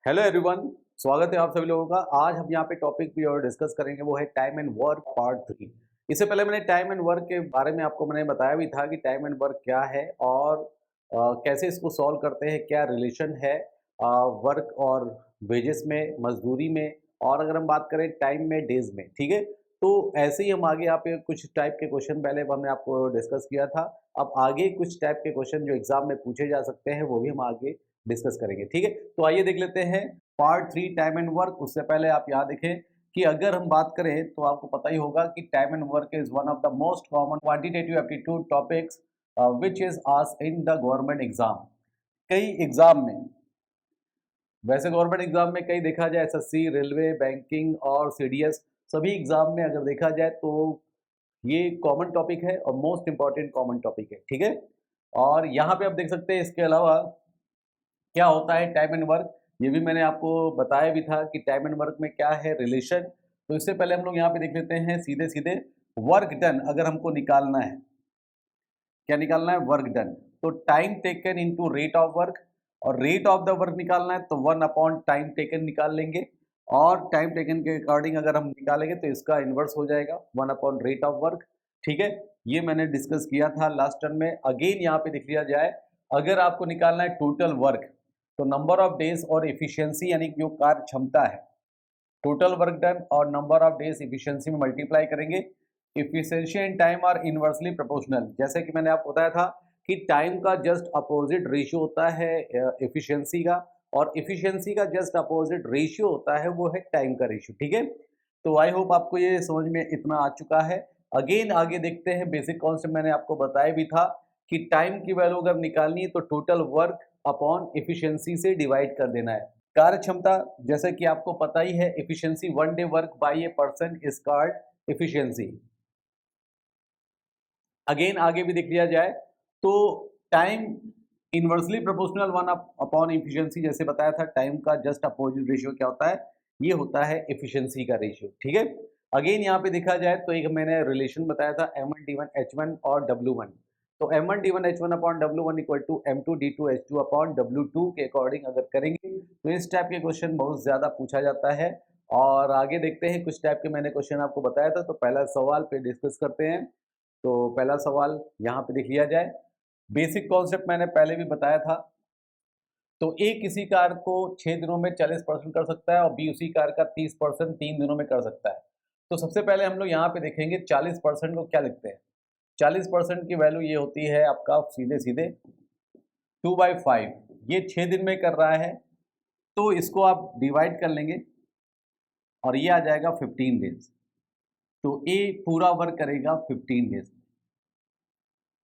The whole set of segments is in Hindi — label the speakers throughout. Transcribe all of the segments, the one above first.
Speaker 1: हेलो एवरीवन, स्वागत है आप सभी लोगों का। आज हम यहाँ पे टॉपिक भी और डिस्कस करेंगे, वो है टाइम एंड वर्क पार्ट 3। इससे पहले मैंने टाइम एंड वर्क के बारे में आपको मैंने बताया भी था कि टाइम एंड वर्क क्या है और कैसे इसको सॉल्व करते हैं, क्या रिलेशन है वर्क और वेजेस में, मजदूरी में, और अगर हम बात करें टाइम में, डेज में। ठीक है, तो ऐसे ही हम आगे यहाँ पे कुछ टाइप के क्वेश्चन पहले हमने आपको डिस्कस किया था। अब आगे कुछ टाइप के क्वेश्चन जो एग्जाम में पूछे जा सकते हैं वो भी हम आगे डिस्कस करेंगे। ठीक है, तो आइए देख लेते हैं पार्ट 3 टाइम एंड वर्क। उससे पहले आप यहाँ देखें कि अगर हम बात करें तो आपको पता ही होगा कि time and work is one of the most common quantitative aptitude topics which is asked in the government exam. कई एग्जाम में, वैसे गवर्नमेंट एग्जाम में कई देखा जाए, एसएससी, रेलवे, बैंकिंग और सीडीएस, सभी एग्जाम में अगर देखा जाए तो ये कॉमन टॉपिक है और मोस्ट इंपॉर्टेंट कॉमन टॉपिक है। ठीक है, और यहाँ पे आप देख सकते हैं इसके अलावा क्या होता है टाइम एंड वर्क, ये भी मैंने आपको बताया भी था कि टाइम एंड वर्क में क्या है रिलेशन। तो इससे पहले हम लोग यहाँ पे देख लेते हैं सीधे सीधे वर्क डन अगर हमको निकालना है। क्या निकालना है? Work done. तो time taken into rate of work, और रेट ऑफ द वर्क निकालना है तो 1 अपॉन टाइम टेकन निकाल लेंगे, और टाइम टेकन के अकॉर्डिंग अगर हम निकालेंगे तो इसका इन्वर्स हो जाएगा 1 अपॉन रेट ऑफ वर्क। ठीक है, ये मैंने डिस्कस किया था लास्ट टर्म में। अगेन यहाँ पे देख लिया जाए, अगर आपको निकालना है टोटल वर्क तो नंबर ऑफ डेज और एफिशिएंसी यानी कि जो कार्य क्षमता है, टोटल वर्क डन और नंबर ऑफ डेज एफिशिएंसी में मल्टीप्लाई करेंगे। Efficiency and time are inversely proportional, जैसे कि मैंने आपको बताया था कि टाइम का जस्ट अपोजिट रेशियो होता है एफिशिएंसी का, और एफिशिएंसी का जस्ट अपोजिट रेशियो होता है वो है टाइम का रेशियो। ठीक है, तो आई होप आपको ये समझ में इतना आ चुका है। अगेन आगे देखते हैं, बेसिक कॉन्सेप्ट मैंने आपको बताया भी था कि टाइम की वैल्यू अगर निकालनी है तो टोटल वर्क अपॉन एफिशिएंसी से डिवाइड कर देना है। कार्य क्षमता, जैसे कि आपको पता ही है, efficiency 1 day work by a person is called efficiency. Again आगे भी देख लिया जाए तो time inversely proportional 1 upon efficiency, जैसे बताया था टाइम का जस्ट अपोजिट रेशियो क्या होता है, ये होता है एफिशिएंसी का रेशियो। ठीक है, अगेन यहाँ पे देखा जाए तो एक मैंने रिलेशन बताया था M1 D1 H1 और W1। तो M1 D1 H1 upon W1 equal to M2 D2 H2 upon W2 के अकॉर्डिंग अगर करेंगे तो इस टाइप के क्वेश्चन बहुत ज्यादा पूछा जाता है। और आगे देखते हैं, कुछ टाइप के मैंने क्वेश्चन आपको बताया था, तो पहला सवाल पे डिस्कस करते हैं। तो पहला सवाल यहाँ पे देख लिया जाए। बेसिक कॉन्सेप्ट मैंने पहले भी बताया था। तो ए किसी कार को 6 दिनों में 40% कर सकता है और बी उसी कार का 30% 3 दिनों में कर सकता है। तो सबसे पहले हम लोग यहाँ पे देखेंगे 40% को क्या लिखते हैं। 40% की वैल्यू ये होती है आपका सीधे सीधे 2/5। ये 6 दिन में कर रहा है तो इसको आप डिवाइड कर लेंगे और ये आ जाएगा 15 डेज। तो ए पूरा वर्क करेगा 15 डेज।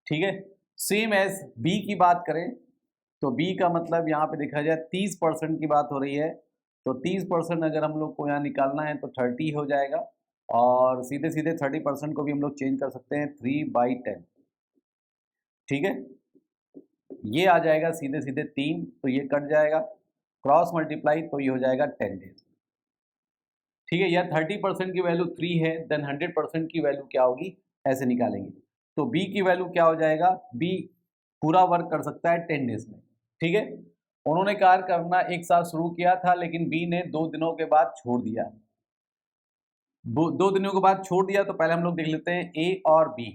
Speaker 1: ठीक है, सेम एज बी की बात करें तो बी का मतलब यहाँ पे देखा जाए 30% की बात हो रही है। तो 30% अगर हम लोग को यहाँ निकालना है तो 30 हो जाएगा, और सीधे सीधे 30% को भी हम लोग चेंज कर सकते हैं 3/10। ठीक है, ये आ जाएगा सीधे सीधे 3, तो ये कट जाएगा, क्रॉस मल्टीप्लाई तो ये हो जाएगा 10 डेज। ठीक है, या 30% की वैल्यू 3 है, देन 100% की वैल्यू क्या होगी, ऐसे निकालेंगे। तो बी की वैल्यू क्या हो जाएगा, बी पूरा वर्क कर सकता है 10 डेज में। ठीक है, उन्होंने कार्य करना एक साथ शुरू किया था लेकिन बी ने 2 दिनों के बाद छोड़ दिया। 2 दिनों के बाद छोड़ दिया, तो पहले हम लोग देख लेते हैं ए और बी।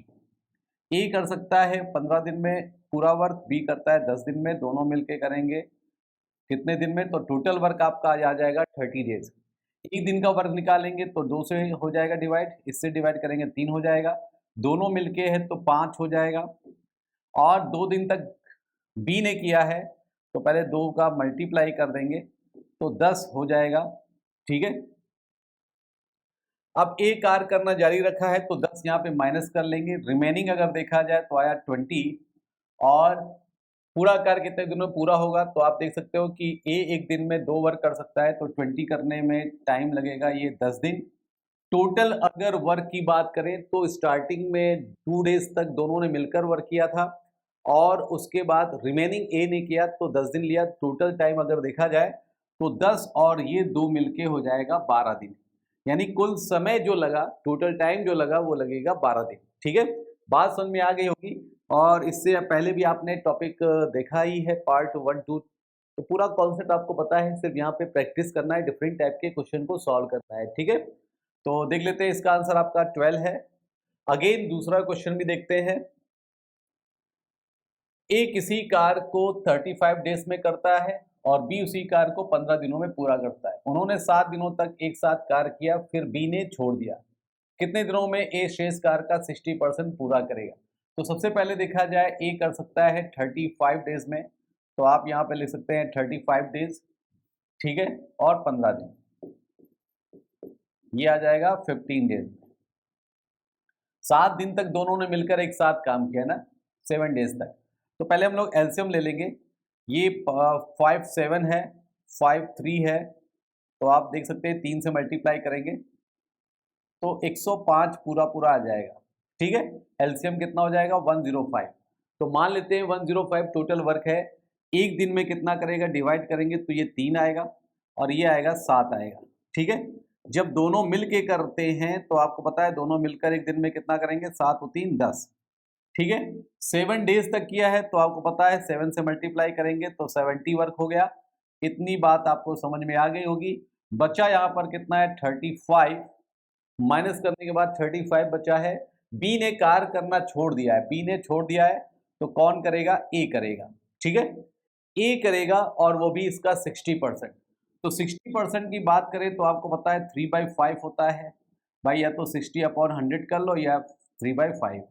Speaker 1: ए कर सकता है 15 दिन में पूरा वर्क, बी करता है 10 दिन में, दोनों मिलके करेंगे कितने दिन में, तो टोटल वर्क आपका आ जाएगा 30 डेज। एक दिन का वर्क निकालेंगे तो 2 से हो जाएगा डिवाइड, इससे डिवाइड करेंगे 3 हो जाएगा, दोनों मिलके है तो 5 हो जाएगा, और 2 दिन तक बी ने किया है तो पहले 2 का मल्टीप्लाई कर देंगे तो 10 हो जाएगा। ठीक है, अब ए कार्य करना जारी रखा है तो 10 यहाँ पे माइनस कर लेंगे, रिमेनिंग अगर देखा जाए तो आया 20। और पूरा कार्य कितने दिनों में पूरा होगा, तो आप देख सकते हो कि ए एक दिन में 2 वर्क कर सकता है तो 20 करने में टाइम लगेगा ये 10 दिन। टोटल अगर वर्क की बात करें तो स्टार्टिंग में 2 डेज तक दोनों ने मिलकर वर्क किया था, और उसके बाद रिमेनिंग ए ने किया तो 10 दिन लिया। टोटल टाइम अगर देखा जाए तो 10 और ये 2 मिलके हो जाएगा 12 दिन, यानी कुल समय जो लगा, टोटल टाइम जो लगा वो लगेगा 12 दिन। ठीक है, बात समझ में आ गई होगी। और इससे पहले भी आपने टॉपिक देखा ही है, पार्ट 1 2 तो पूरा कॉन्सेप्ट आपको पता है, सिर्फ यहाँ पे प्रैक्टिस करना है, डिफरेंट टाइप के क्वेश्चन को सॉल्व करना है, ठीक है। तो देख लेते हैं, इसका आंसर आपका 12 है। अगेन दूसरा क्वेश्चन भी देखते हैं। ए किसी कार्य को 35 डेज में करता है और बी उसी कार्य को 15 दिनों में पूरा करता है। उन्होंने 7 दिनों तक एक साथ कार्य किया, फिर बी ने छोड़ दिया। कितने दिनों में ए शेष कार्य का 60% पूरा करेगा? तो सबसे पहले देखा जाए, ए कर सकता है 35 डेज में, तो आप यहाँ पे लिख सकते हैं 35 डेज, ठीक है, और 15 दिन, ये आ जाएगा 15 डेज में। 7 दिन तक दोनों ने मिलकर एक साथ काम किया ना, 7 डेज तक। तो पहले हम लोग एलसीएम ले लेंगे। ये 5 7 है, 5 3 है, तो आप देख सकते हैं 3 से मल्टीप्लाई करेंगे तो 105 पूरा पूरा आ जाएगा, ठीक है। एलसीएम कितना हो जाएगा? 105। तो मान लेते हैं 105 टोटल वर्क है। एक दिन में कितना करेगा, डिवाइड करेंगे तो ये 3 आएगा और ये आएगा 7 आएगा, ठीक है। जब दोनों मिल के करते हैं तो आपको पता है दोनों मिलकर एक दिन में कितना करेंगे, 7 और 3 10, ठीक है। 7 डेज तक किया है तो आपको पता है 7 से मल्टीप्लाई करेंगे तो 70 वर्क हो गया। इतनी बात आपको समझ में आ गई होगी। बचा यहाँ पर कितना है, 35, माइनस करने के बाद 35 बचा है। बी ने कार्य करना छोड़ दिया है, बी ने छोड़ दिया है, तो कौन करेगा? ए करेगा, ठीक है। ए करेगा और वो भी इसका 60%। तो 60% की बात करें तो आपको पता है 3/5 होता है भाई, या तो 60/100 कर लो या 3/5।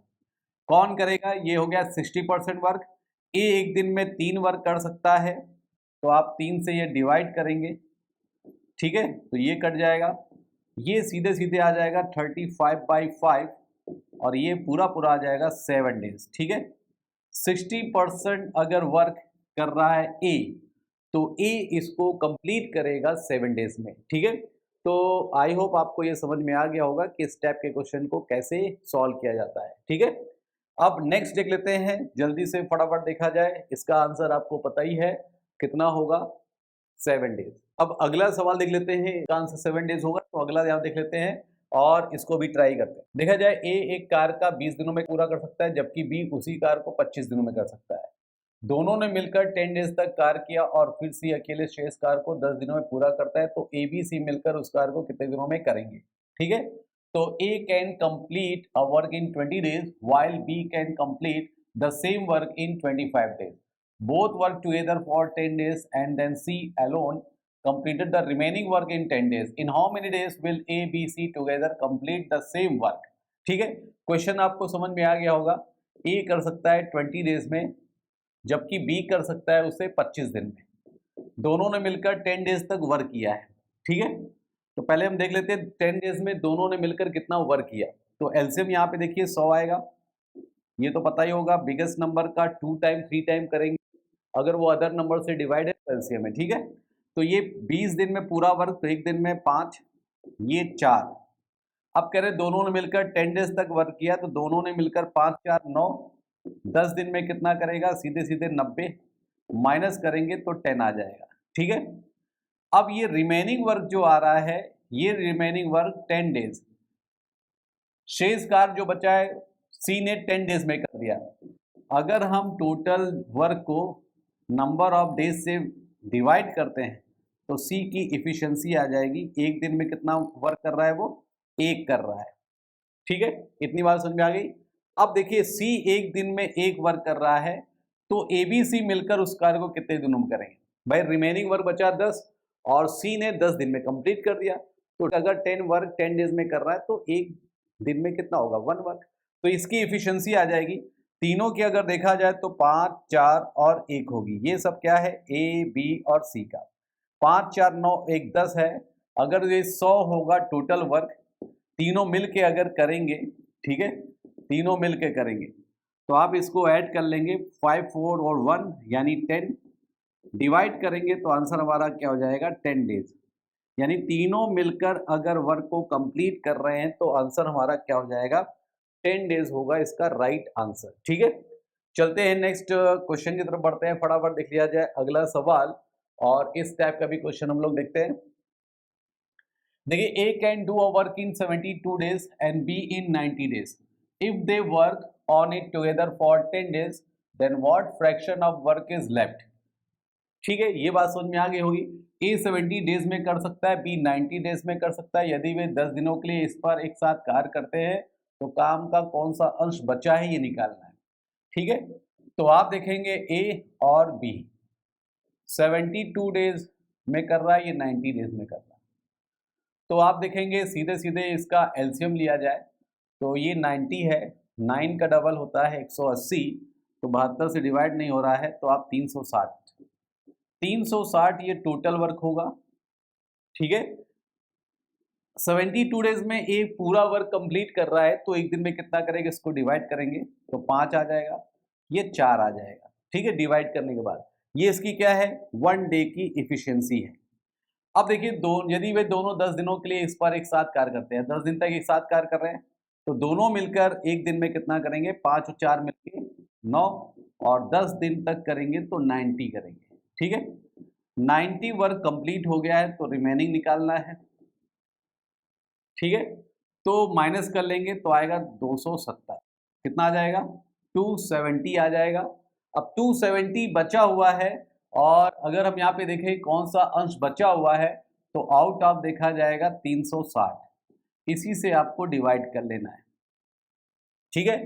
Speaker 1: कौन करेगा? ये हो गया 60% वर्क। ए एक दिन में 3 वर्क कर सकता है, तो आप 3 से ये डिवाइड करेंगे, ठीक है, तो ये कट जाएगा। ये सीधे सीधे आ जाएगा 35/5 और ये पूरा पूरा आ जाएगा 7 डेज, ठीक है। 60% अगर वर्क कर रहा है ए, तो ए इसको कंप्लीट करेगा 7 डेज में, ठीक है। तो आई होप आपको ये समझ में आ गया होगा कि इस टाइप के क्वेश्चन को कैसे सॉल्व किया जाता है, ठीक है। अब नेक्स्ट देख लेते हैं, जल्दी से फटाफट देखा जाए। इसका आंसर आपको पता ही है कितना होगा, 7 डेज। अब अगला सवाल देख लेते हैं, इसका आंसर 7 डेज होगा, तो अगला यहाँ देख लेते हैं और इसको भी ट्राई करते हैं। देखा जाए, ए एक कार्य का 20 दिनों में पूरा कर सकता है, जबकि बी उसी कार्य को 25 दिनों में कर सकता है। दोनों ने मिलकर 10 डेज तक कार्य किया और फिर सी अकेले शेष कार्य को 10 दिनों में पूरा करता है, तो ए बी सी मिलकर उस कार्य को कितने दिनों में करेंगे, ठीक है। तो A can complete a work in 20 days while B can complete the same work in 25 days. Both work together for 10 days and then C alone completed the remaining work in 10 days. In how many days will A, B, C together complete the same work? ठीक है, क्वेश्चन आपको समझ में आ गया होगा। A कर सकता है 20 डेज में, जबकि B कर सकता है उसे 25 दिन में। दोनों ने मिलकर 10 डेज तक वर्क किया है, ठीक है। तो पहले हम देख लेते हैं 10 डेज में दोनों ने मिलकर कितना वर्क किया। तो एलसीएम यहाँ पे देखिए 100 आएगा, ये तो पता ही होगा। बिगेस्ट नंबर का 2 टाइम 3 टाइम करेंगे, अगर वो अदर नंबर से डिवाइड है तो एलसीएम है, ठीक है। तो ये 20 दिन में पूरा वर्क, तो एक दिन में 5, ये 4। अब कह रहे दोनों ने मिलकर 10 डेज तक वर्क किया, तो दोनों ने मिलकर 5 4 9, 10 दिन में कितना करेगा? सीधे सीधे 90, माइनस करेंगे तो 10 आ जाएगा, ठीक है। अब ये रिमेनिंग वर्क जो आ रहा है, ये रिमेनिंग वर्क 10 डेज, शेष कार्य जो बचा है सी ने 10 डेज में कर दिया। अगर हम टोटल वर्क को नंबर ऑफ डेज से डिवाइड करते हैं तो सी की इफिशिएंसी आ जाएगी। एक दिन में कितना वर्क कर रहा है वो? एक कर रहा है, ठीक है। इतनी बात समझ में आ गई। अब देखिए, सी एक दिन में एक वर्क कर रहा है, तो ए बी सी मिलकर उस कार्य को कितने दिनों में करेंगे? भाई रिमेनिंग वर्क बचा 10 और सी ने 10 दिन में कंप्लीट कर दिया, तो अगर 10 वर्क 10 डेज में कर रहा है तो एक दिन में कितना होगा? 1 वर्क। तो इसकी इफिशिएंसी आ जाएगी। तीनों की अगर देखा जाए तो 5 4 और 1 होगी। ये सब क्या है? ए बी और सी का। 5 4 9 1 10 है। अगर ये 100 होगा टोटल वर्क, तीनों मिल के अगर करेंगे, ठीक है, तीनों मिल के करेंगे, तो आप इसको ऐड कर लेंगे 5 4 और 1 यानी 10, डिवाइड करेंगे तो आंसर हमारा क्या हो जाएगा? 10 डेज। यानी तीनों मिलकर अगर वर्क को कंप्लीट कर रहे हैं तो आंसर हमारा क्या हो जाएगा? 10 डेज होगा इसका राइट आंसर, ठीक है। चलते हैं नेक्स्ट क्वेश्चन की तरफ बढ़ते हैं, फटाफट देख लिया जाए अगला सवाल। और इस टाइप का भी क्वेश्चन हम लोग देखते हैं। देखिए, A can do a work in 72 days and B in 90 days. If they work on it together for 10 days, then what fraction of work is left? ठीक है, ये बात समझ में आ गई होगी। ए 70 डेज में कर सकता है, बी 90 डेज में कर सकता है। यदि वे 10 दिनों के लिए इस पर एक साथ कार्य करते हैं तो काम का कौन सा अंश बचा है ये निकालना है। ठीक है, तो आप देखेंगे ए और बी 72 डेज में कर रहा है, ये 90 डेज में कर रहा है। तो आप देखेंगे सीधे सीधे इसका एलसीएम लिया जाए तो ये 90 है, 9 का डबल होता है 180, तो 72 से डिवाइड नहीं हो रहा है तो आप 360 ये टोटल वर्क होगा। ठीक है, 72 डेज में ये पूरा वर्क कंप्लीट कर रहा है तो एक दिन में कितना करेंगे, इसको डिवाइड करेंगे तो 5 आ जाएगा, ये 4 आ जाएगा। ठीक है, डिवाइड करने के बाद ये इसकी क्या है, 1 डे की इफिशियंसी है। अब देखिए यदि वे दोनों 10 दिनों के लिए इस पर एक साथ कार्य करते हैं, 10 दिन तक एक साथ कार्य कर रहे हैं, तो दोनों मिलकर एक दिन में कितना करेंगे, 5 और 4 मिलके 9, और 10 दिन तक करेंगे तो 90 करेंगे। ठीक है, 90 वर्क कंप्लीट हो गया है तो रिमेनिंग निकालना है। ठीक है, तो माइनस कर लेंगे तो आएगा 270, कितना आ जाएगा, 270 आ जाएगा। अब 270 बचा हुआ है, और अगर हम यहाँ पे देखें कौन सा अंश बचा हुआ है तो आउट ऑफ देखा जाएगा 360, इसी से आपको डिवाइड कर लेना है। ठीक है,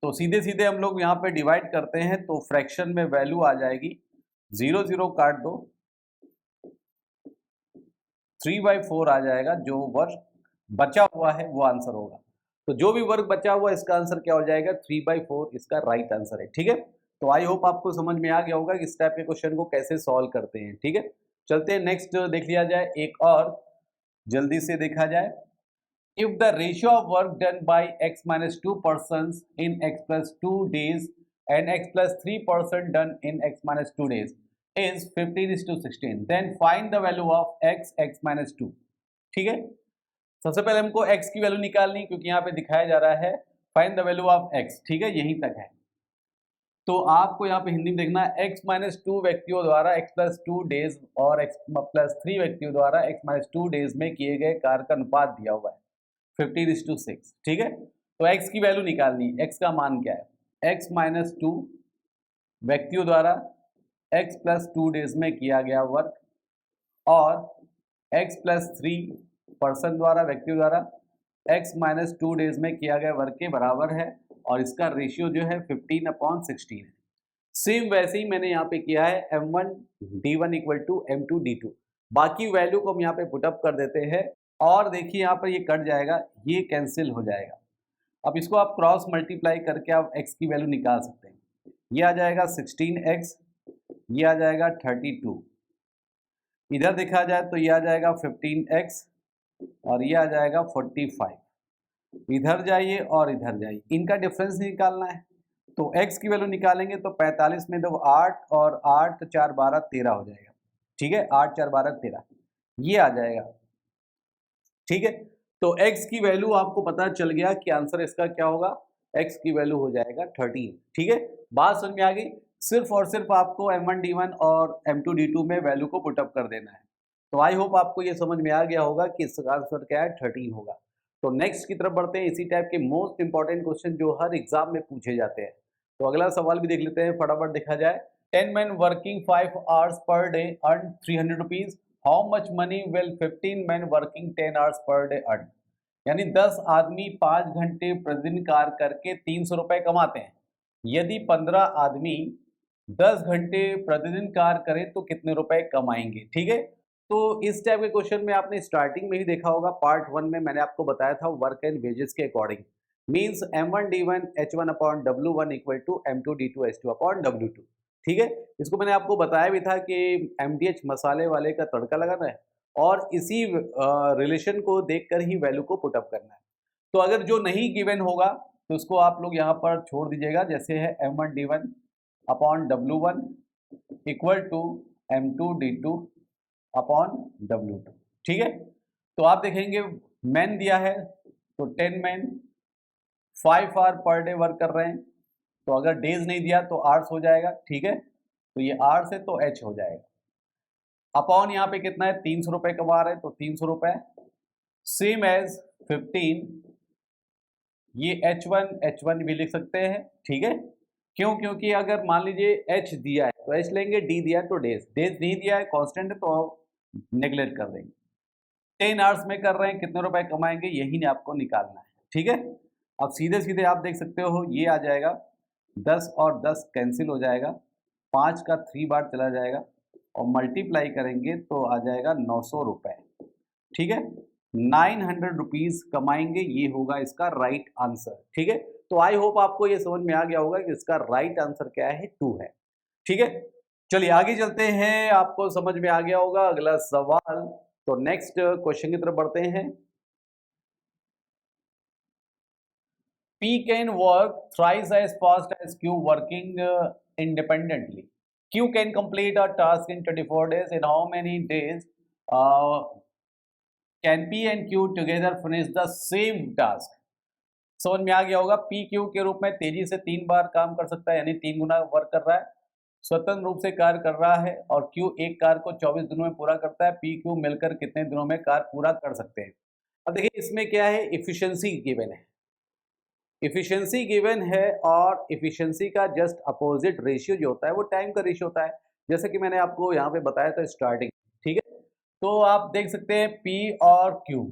Speaker 1: तो सीधे सीधे हम लोग यहाँ पे डिवाइड करते हैं तो फ्रैक्शन में वैल्यू आ जाएगी, 0 0 काट दो, 3/4 आ जाएगा। जो वर्क बचा हुआ है वो आंसर होगा। तो जो भी वर्क बचा हुआ है इसका आंसर क्या हो जाएगा, 3/4 इसका राइट आंसर है। ठीक है, तो आई होप आपको समझ में आ गया होगा कि इस टाइप के क्वेश्चन को कैसे सॉल्व करते हैं। ठीक है, चलते हैं नेक्स्ट देख लिया जाए, एक और जल्दी से देखा जाए। If the ratio of work done by x minus 2 persons in x plus 2 days and x plus 3% done in x minus 2 days is 15:16, then find the value of x minus 2। ठीक है, सबसे पहले हमको x की वैल्यू निकालनी, क्योंकि यहाँ पे दिखाया जा रहा है find the value of x। ठीक है, यहीं तक है। तो आपको यहाँ पे हिंदी में देखना है, x माइनस 2 व्यक्तियों द्वारा x प्लस 2 डेज और x प्लस 3 व्यक्तियों द्वारा x माइनस 2 डेज में किए गए कार्य का अनुपात दिया हुआ है 15:6। ठीक है, तो x की वैल्यू निकालनी है। x का मान क्या है, x माइनस 2 व्यक्तियों द्वारा x प्लस 2 डेज में किया गया वर्क, और x प्लस 3 पर्सन द्वारा व्यक्तियों द्वारा x माइनस 2 डेज में किया गया वर्क के बराबर है, और इसका रेशियो जो है 15/16 है। सेम वैसे ही मैंने यहाँ पे किया है m1d1 इक्वल टू m2d2। बाकी वैल्यू को हम यहाँ पे पुटअप कर देते हैं, और देखिए यहाँ पर ये कट जाएगा, ये कैंसिल हो जाएगा। अब इसको आप क्रॉस मल्टीप्लाई करके आप x की वैल्यू निकाल सकते हैं। ये आ जाएगा 16x, ये आ जाएगा 32, इधर देखा जाए तो ये आ जाएगा 15x, और ये आ जाएगा 45। इधर जाइए और इधर जाइए, इनका डिफरेंस निकालना है। तो x की वैल्यू निकालेंगे तो 45 में दो 8, और 8 4 12 13 हो जाएगा। ठीक है, 8 4 12 13 ये आ जाएगा। ठीक है, तो x की वैल्यू आपको पता चल गया कि आंसर इसका क्या होगा, x की वैल्यू हो जाएगा 13। ठीक है, बात समझ में आ गई। सिर्फ और सिर्फ आपको m1d1 और m2d2 में वैल्यू को पुटअप कर देना है। तो आई होप आपको ये समझ में आ गया होगा कि इसका आंसर क्या है, 13 होगा। तो नेक्स्ट की तरफ बढ़ते हैं, इसी टाइप के मोस्ट इंपॉर्टेंट क्वेश्चन जो हर एग्जाम में पूछे जाते हैं। तो अगला सवाल भी देख लेते हैं, फटाफट देखा जाए। 10 men working 5 hours per day earn 300 rupees. How much money will 15 men working 10 hours per day earn? यानी 10 आदमी 5 घंटे प्रतिदिन कार्य करके 300 रुपए कमाते हैं। यदि 15 आदमी 10 घंटे प्रतिदिन कार्य करें तो कितने रुपए कमाएंगे। ठीक है, तो इस टाइप के क्वेश्चन में आपने स्टार्टिंग में ही देखा होगा, पार्ट 1 में मैंने आपको बताया था वर्क एंड वेजेस के according means m1d1 h1/w1 equal to m2d2 h2/w2। ठीक है, इसको मैंने आपको बताया भी था कि mdh मसाले वाले का तड़का लगाना है, और इसी रिलेशन को देखकर ही वैल्यू को पुटअप करना है। तो अगर जो नहीं गिवन होगा तो उसको आप लोग यहाँ पर छोड़ दीजिएगा, जैसे है m1d1/w1 इक्वल टू m2d2/w2। ठीक है, तो आप देखेंगे मैन दिया है तो 10 man 5 hour per day work कर रहे हैं, तो अगर डेज नहीं दिया तो आवर्स हो जाएगा। ठीक है, तो ये आवर्स है तो एच हो जाएगा। अपॉन यहाँ पे कितना है, 300 रुपए कमा रहे हैं तो 300 रुपए, सेम एज 15, ये h1 भी लिख सकते हैं। ठीक है, क्यों? क्योंकि अगर मान लीजिए एच दिया है तो एच लेंगे, डी दिया है तो डेज, डेज नहीं दिया है कांस्टेंट है तो नेग्लेक्ट कर देंगे। 10 आवर्स में कर रहे हैं, कितने रुपए कमाएंगे यही ने आपको निकालना है। ठीक है, अब सीधे सीधे आप देख सकते हो ये आ जाएगा 10 और 10 कैंसिल हो जाएगा, 5 का 3 बार चला जाएगा और मल्टीप्लाई करेंगे तो आ जाएगा 900 रुपए। ठीक है, 900 रुपीज कमाएंगे, ये होगा इसका राइट आंसर। ठीक है, तो आई होप आपको ये समझ में आ गया होगा कि इसका राइट आंसर क्या है, 2 है। ठीक है, चलिए आगे चलते हैं, आपको समझ में आ गया होगा। अगला सवाल, तो नेक्स्ट क्वेश्चन की तरफ बढ़ते हैं। P can work thrice as fast as Q working independently. Q can complete a task in 24 days. In how many days uh, can P and Q together finish the same task? समझ में आ गया होगा। P Q के रूप में तेजी से 3 बार काम कर सकता है, यानी 3 गुना वर्क कर रहा है, स्वतंत्र रूप से कार्य कर रहा है, और Q एक कार्य को 24 दिनों में पूरा करता है। P Q मिलकर कितने दिनों में कार्य पूरा कर सकते हैं? अब देखिए इसमें क्या है, इफिशियंसी गिवन है। इफिशियंसी गिवन है और इफिशियंसी का जस्ट अपोजिट रेशियो जो होता है वो टाइम का रेशियो होता है, जैसे कि मैंने आपको यहाँ पे बताया था स्टार्टिंग। ठीक है, तो आप देख सकते हैं P और Q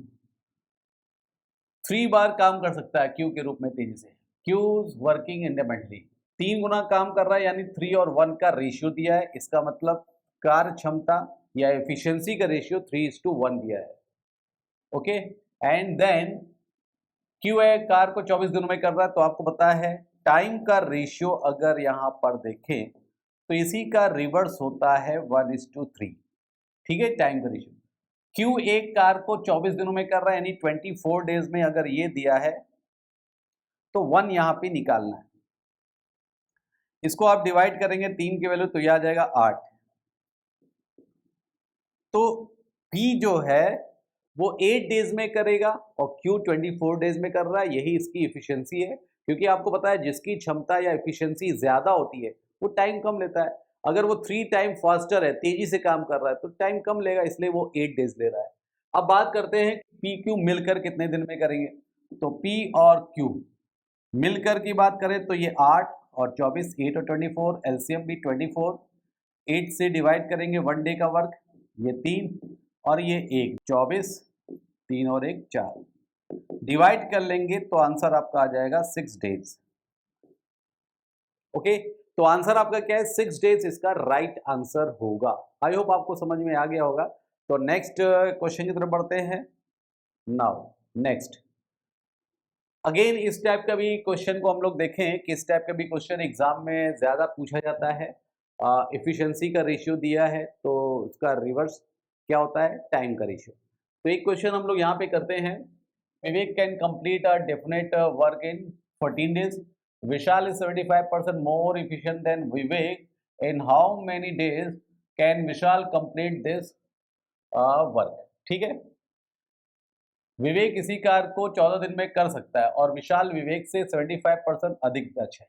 Speaker 1: 3 बार काम कर सकता है Q के रूप में तेजी से। Q वर्किंग इंडिपेंडेंटली 3 गुना काम कर रहा है, यानी 3 और 1 का रेशियो दिया है, इसका मतलब कार्य क्षमता या एफिशिएंसी का रेशियो 3:1 दिया है। ओके, एंड देन Q है कार को 24 दिनों में कर रहा है, तो आपको पता है टाइम का रेशियो अगर यहां पर देखें तो इसी का रिवर्स होता है 1:3। ठीक है, टाइम का रेशियो। Q एक कार को 24 दिनों में कर रहा है, यानी 24 डेज में अगर ये दिया है तो 1 यहां पे निकालना है। इसको आप डिवाइड करेंगे 3 की वैल्यू तो यह आ जाएगा 8। तो P जो है वो 8 डेज में करेगा और Q 24 डेज में कर रहा है, यही इसकी इफिशियंसी है। क्योंकि आपको पता है जिसकी क्षमता या इफिशियंसी ज्यादा होती है वो टाइम कम लेता है। अगर वो 3 टाइम फास्टर है, तेजी से काम कर रहा है, तो टाइम कम लेगा, इसलिए वो 8 डेज ले रहा है। अब बात करते हैं P Q मिलकर कितने दिन में करेंगे। तो P और Q मिलकर की बात करें तो ये 8 और 24, 8 और 24, एलसीएम भी 24, 8 से डिवाइड करेंगे 1 डे का वर्क, ये 3 और ये 1, 24, 3 और 1 4, डिवाइड कर लेंगे तो आंसर आपका आ जाएगा 6 डेज। ओके, तो आंसर आपका क्या है, 6 डेज इसका राइट आंसर होगा। आई होप आपको समझ में आ गया होगा। तो नेक्स्ट क्वेश्चन की तरफ बढ़ते हैं। नाउ नेक्स्ट अगेन इस टाइप का भी क्वेश्चन को हम लोग देखें कि इस टाइप का भी क्वेश्चन एग्जाम में ज्यादा पूछा जाता है। इफिशियंसी का रेशियो दिया है तो उसका रिवर्स क्या होता है, टाइम का रेशियो। तो एक क्वेश्चन हम लोग यहाँ पे करते हैं, Vivek can complete a definite work in 14 days, Vishal is 75% more efficient than Vivek, in how many days can Vishal complete this work. ठीक है, विवेक इसी कार्य को 14 दिन में कर सकता है और विशाल विवेक से 75% अधिक दक्ष है।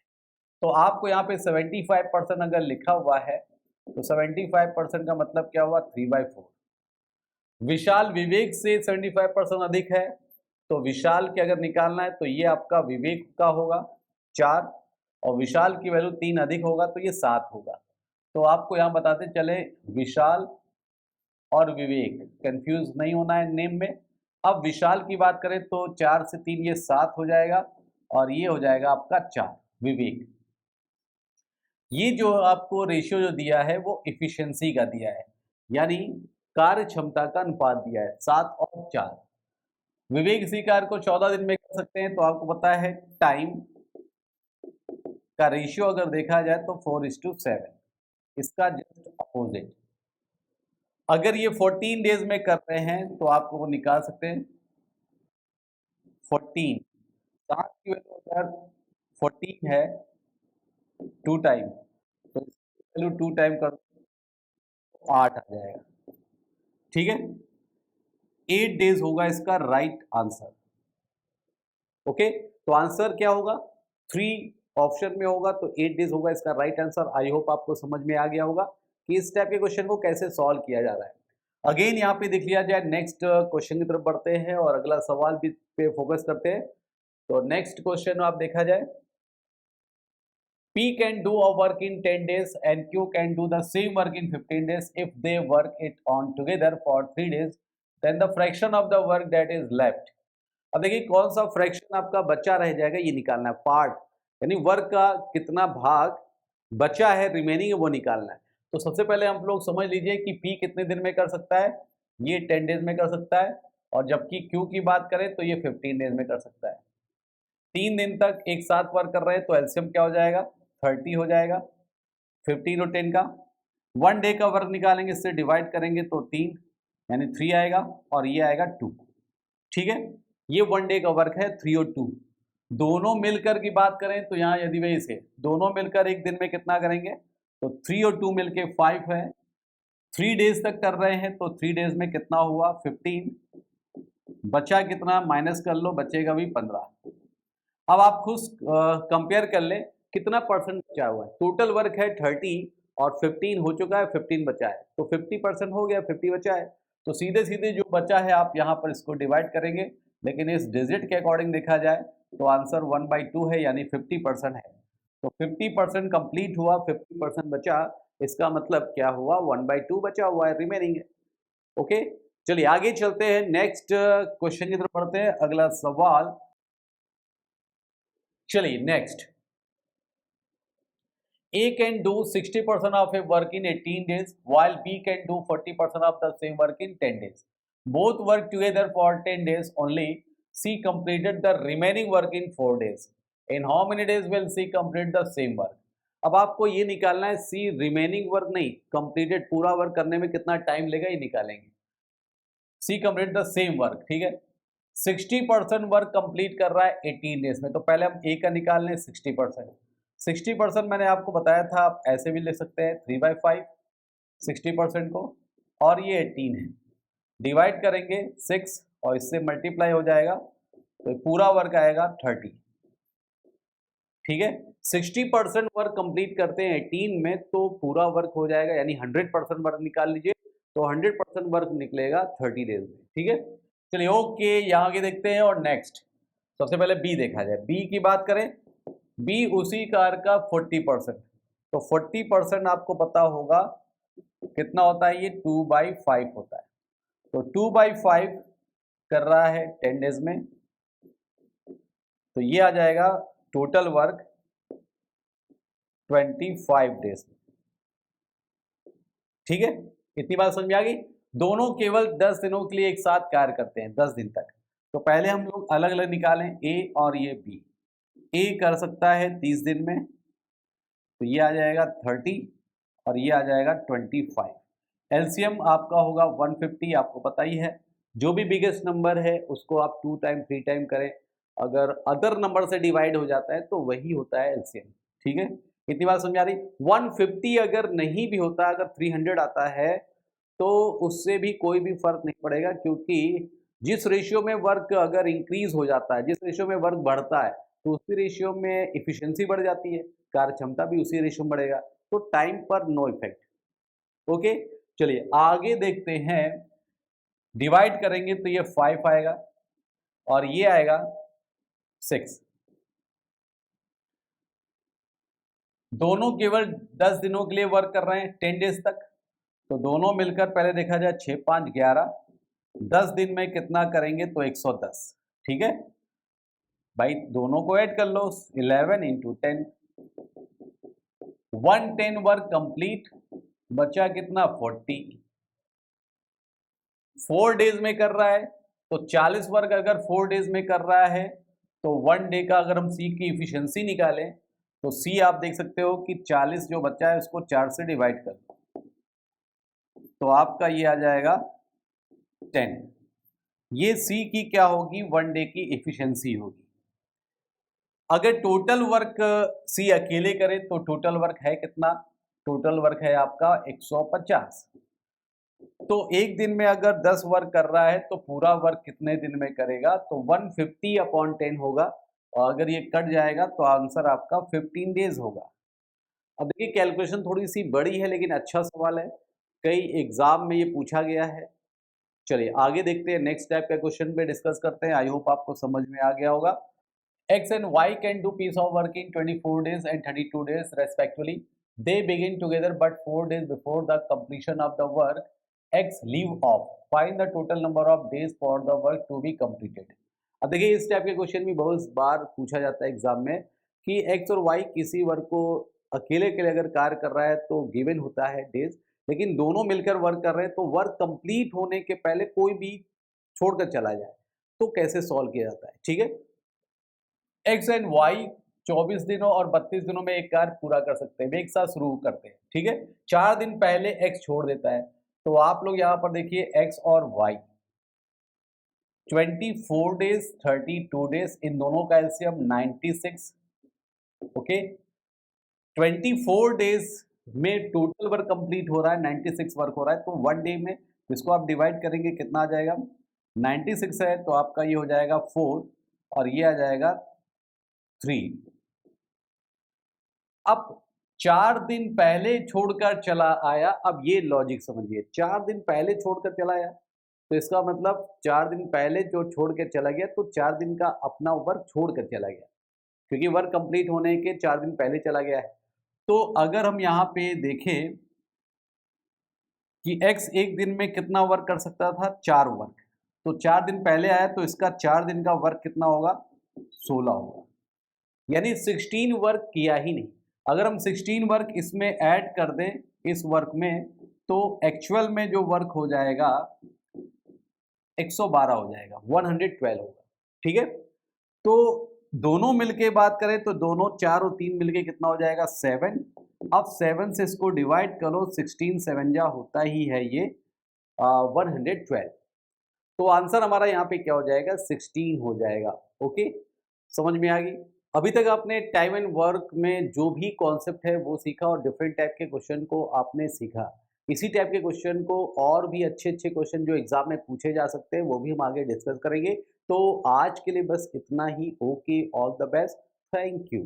Speaker 1: तो आपको यहाँ पे 75% अगर लिखा हुआ है तो 75% का मतलब क्या हुआ, 3/4। विशाल विवेक से 75% अधिक है, तो विशाल के अगर निकालना है तो ये आपका विवेक का होगा 4, और विशाल की वैल्यू 3 अधिक होगा तो ये 7 होगा। तो आपको यहाँ बताते चले विशाल और विवेक, कंफ्यूज नहीं होना है नेम में। अब विशाल की बात करें तो 4 से 3 ये 7 हो जाएगा और ये हो जाएगा आपका 4 विवेक। ये जो आपको रेशियो जो दिया है वो इफिशियंसी का दिया है, यानी कार्य क्षमता का अनुपात दिया है 7 और 4। विवेक इसी कार्य को 14 दिन में कर सकते हैं, तो आपको पता है टाइम का रेशियो अगर देखा जाए तो 4:7, इसका जस्ट अपोजिट। अगर ये 14 डेज में कर रहे हैं तो आपको वो निकाल सकते हैं 14, 7 की वैल्यू अगर 14 है 2 टाइम, तो वैल्यू 2 टाइम कर 8 आ जाएगा। ठीक है, 8 डेज होगा इसका राइट आंसर। ओके, तो आंसर क्या होगा, 3 ऑप्शन में होगा तो 8 डेज होगा इसका राइट आंसर। आई होप आपको समझ में आ गया होगा कि इस टाइप के क्वेश्चन को कैसे सॉल्व किया जा रहा है। अगेन यहाँ पे देख लिया जाए, नेक्स्ट क्वेश्चन की तरफ बढ़ते हैं और अगला सवाल भी पे फोकस करते हैं। तो नेक्स्ट क्वेश्चन आप देखा जाए, P can do a work in 10 days and Q can do the same work in 15 days. If they work it on together for 3 days, then the fraction of the work that is left. अब देखिए कौन सा फ्रैक्शन आपका बचा रह जाएगा ये निकालना है, पार्ट यानी वर्क का कितना भाग बचा है, रिमेनिंग है वो निकालना है। तो सबसे पहले हम लोग समझ लीजिए कि P कितने दिन में कर सकता है, ये 10 डेज में कर सकता है, और जबकि Q की बात करें तो ये 15 डेज में कर सकता है। 3 दिन तक एक साथ वर्क कर रहे हैं तो एलसीएम क्या हो जाएगा, 30 हो जाएगा। 15 और 10 का 1 डे का वर्क निकालेंगे, इससे डिवाइड करेंगे तो 3 यानी 3 आएगा, और ये आएगा 2। ठीक है, ये 1 डे का वर्क है 3 और 2। दोनों मिलकर की बात करें तो यहाँ यदि वे इसे दोनों मिलकर एक दिन में कितना करेंगे तो 3 और 2 मिलके 5 है। 3 डेज तक कर रहे हैं तो 3 डेज में कितना हुआ 15, बचा कितना माइनस कर लो, बचेगा भी 15। अब आप खुद कंपेयर कर ले कितना परसेंट बचा हुआ है। टोटल वर्क है 30 और 15 हो चुका है, 15 बचा है, तो 50% हो गया, 50 बचा है। तो सीधे सीधे जो बचा है आप यहाँ पर इसको डिवाइड करेंगे, लेकिन इस डिजिट के अकॉर्डिंग देखा जाए तो आंसर 1/2 है, यानी 50% है। तो 50% कंप्लीट हुआ, 50% बचा, इसका मतलब क्या हुआ 1/2 बचा हुआ है, रिमेनिंग है। ओके, चलिए आगे चलते हैं, नेक्स्ट क्वेश्चन की तरफ बढ़ते हैं। अगला सवाल, चलिए next, A can do 60% of a work in 18 days while B can do 40% of the same work in 10 days. Both work together for 10 days only. C completed the remaining work in 4 days. In how many days will C complete the same work? अब आपको ये निकालना है C रिमेनिंग वर्क नहीं, कंप्लीटेड पूरा वर्क करने में कितना टाइम लेगा ये निकालेंगे। C complete the same work, ठीक है। 60% वर्क कंप्लीट कर रहा है 18 डेज में, तो पहले हम A का निकाल लें 60%। 60% मैंने आपको बताया था, आप ऐसे भी लिख सकते हैं 3/5 60% को, और ये 18 है, डिवाइड करेंगे 6 और इससे मल्टीप्लाई हो जाएगा तो पूरा वर्क आएगा 30। ठीक है, 60% वर्क कंप्लीट करते हैं 18 में तो पूरा वर्क हो जाएगा, यानी 100% वर्क निकाल लीजिए तो 100% वर्क निकलेगा 30 डेज में। ठीक है, चलिए ओके, यहाँ के देखते हैं। और नेक्स्ट सबसे पहले बी देखा जाए। बी की बात करें, बी उसी कार का 40%, तो 40% आपको पता होगा कितना होता है, ये 2/5 होता है। तो 2/5 कर रहा है 10 डेज में, तो ये आ जाएगा टोटल वर्क 25 डेज में। ठीक है, इतनी बात समझ में आ गई। दोनों केवल 10 दिनों के लिए एक साथ कार्य करते हैं, 10 दिन तक। तो पहले हम लोग अलग अलग निकालें, ए और ये बी। ए कर सकता है 30 दिन में, तो ये आ जाएगा 30 और ये आ जाएगा 25। एलसीएम आपका होगा 150, आपको पता ही है। जो भी बिगेस्ट नंबर है उसको आप 2 टाइम 3 टाइम करें, अगर अदर नंबर से डिवाइड हो जाता है तो वही होता है एलसीएम। ठीक है, इतनी बात समझ आ रही। 150 अगर नहीं भी होता, अगर 300 आता है तो उससे भी कोई भी फर्क नहीं पड़ेगा, क्योंकि जिस रेशियो में वर्क अगर इंक्रीज हो जाता है, जिस रेशियो में वर्क बढ़ता है, तो उसी रेशियो में इफिशिएंसी बढ़ जाती है, कार्य क्षमता भी उसी रेशियो में बढ़ेगा। तो टाइम पर नो इफेक्ट। ओके, चलिए आगे देखते हैं। डिवाइड करेंगे तो ये 5 आएगा और ये आएगा 6। दोनों केवल 10 दिनों के लिए वर्क कर रहे हैं, 10 डेज तक। तो दोनों मिलकर पहले देखा जाए 6 5 11, 10 दिन में कितना करेंगे तो 110। ठीक है भाई, दोनों को ऐड कर लो, 11 × 10, 110 वर्क कंप्लीट, बचा कितना 40। 4 डेज में कर रहा है, तो 40 वर्क अगर 4 डेज में कर रहा है तो 1 डे का अगर हम सी की इफिशिएंसी निकालें तो सी आप देख सकते हो कि 40 जो बचा है उसको 4 से डिवाइड कर, तो आपका ये आ जाएगा 10। ये सी की क्या होगी, 1 डे की इफिशिएंसी होगी। अगर टोटल वर्क सी अकेले करे तो टोटल वर्क है कितना, टोटल वर्क है आपका 150। तो एक दिन में अगर 10 वर्क कर रहा है तो पूरा वर्क कितने दिन में करेगा, तो 150/10 होगा, और अगर ये कट जाएगा तो आंसर आपका 15 डेज होगा। अब देखिए कैलकुलेशन थोड़ी सी बड़ी है लेकिन अच्छा सवाल है, कई एग्जाम में ये पूछा गया है। चलिए आगे देखते हैं, नेक्स्ट टाइप का क्वेश्चन पे डिस्कस करते हैं। आई होप आपको समझ में आ गया होगा। X and Y can do piece of work in 24 days and 32 days respectively. They begin together but 4 days before the completion of the work. X leave off. Find the total number of days for the work to be completed. अब देखिए इस टाइप के क्वेश्चन भी बहुत बार पूछा जाता है एग्जाम में कि X और Y किसी वर्क को अकेले अकेले अगर कार्य कर रहा है तो गिवन होता है डेज, लेकिन दोनों मिलकर वर्क कर रहे हैं तो वर्क कंप्लीट होने के पहले कोई भी छोड़कर चला जाए तो कैसे सॉल्व किया जाता है। ठीक है, एक्स एंड वाई 24 दिनों और 32 दिनों में एक कार्य पूरा कर सकते हैं। वे एक साथ शुरू करते हैं। ठीक है, 4 दिन पहले एक्स छोड़ देता है तो आप लोग यहां पर देखिए एक्स और वाई 24 डेज 32 डेज, इन दोनों का एलसीएम 96। ओके, 24 डेज में टोटल वर्क कंप्लीट हो रहा है, 96 वर्क हो रहा है, तो 1 डे में इसको आप डिवाइड करेंगे कितना आ जाएगा, 96 है तो आपका ये हो जाएगा 4 और ये आ जाएगा 3। अब 4 दिन पहले छोड़कर चला आया, अब ये लॉजिक समझिए, 4 दिन पहले छोड़कर चला आया तो इसका मतलब 4 दिन पहले जो छोड़ के चला गया तो 4 दिन का अपना वर्क छोड़ कर चला गया, क्योंकि वर्क कंप्लीट होने के 4 दिन पहले चला गया है। तो अगर हम यहाँ पे देखें कि x एक दिन में कितना वर्क कर सकता था, 4 वर्क, तो 4 दिन पहले आया तो इसका 4 दिन का वर्क कितना होगा, 16 होगा, यानी 16 वर्क किया ही नहीं। अगर हम 16 वर्क इसमें ऐड कर दें इस वर्क में तो एक्चुअल में जो वर्क हो जाएगा 112 हो जाएगा, 112 होगा। ठीक है, तो दोनों मिलके बात करें तो दोनों 4 और 3 मिलके कितना हो जाएगा, 7। अब 7 से इसको डिवाइड करो, 16 7 जा होता ही है ये 112। तो आंसर हमारा यहाँ पे क्या हो जाएगा, 16 हो जाएगा। ओके, समझ में आ गई। अभी तक आपने टाइम एंड वर्क में जो भी कॉन्सेप्ट है वो सीखा और डिफरेंट टाइप के क्वेश्चन को आपने सीखा। इसी टाइप के क्वेश्चन को और भी अच्छे अच्छे क्वेश्चन जो एग्जाम में पूछे जा सकते हैं वो भी हम आगे डिस्कस करेंगे। तो आज के लिए बस इतना ही। Okay, all the best, thank you.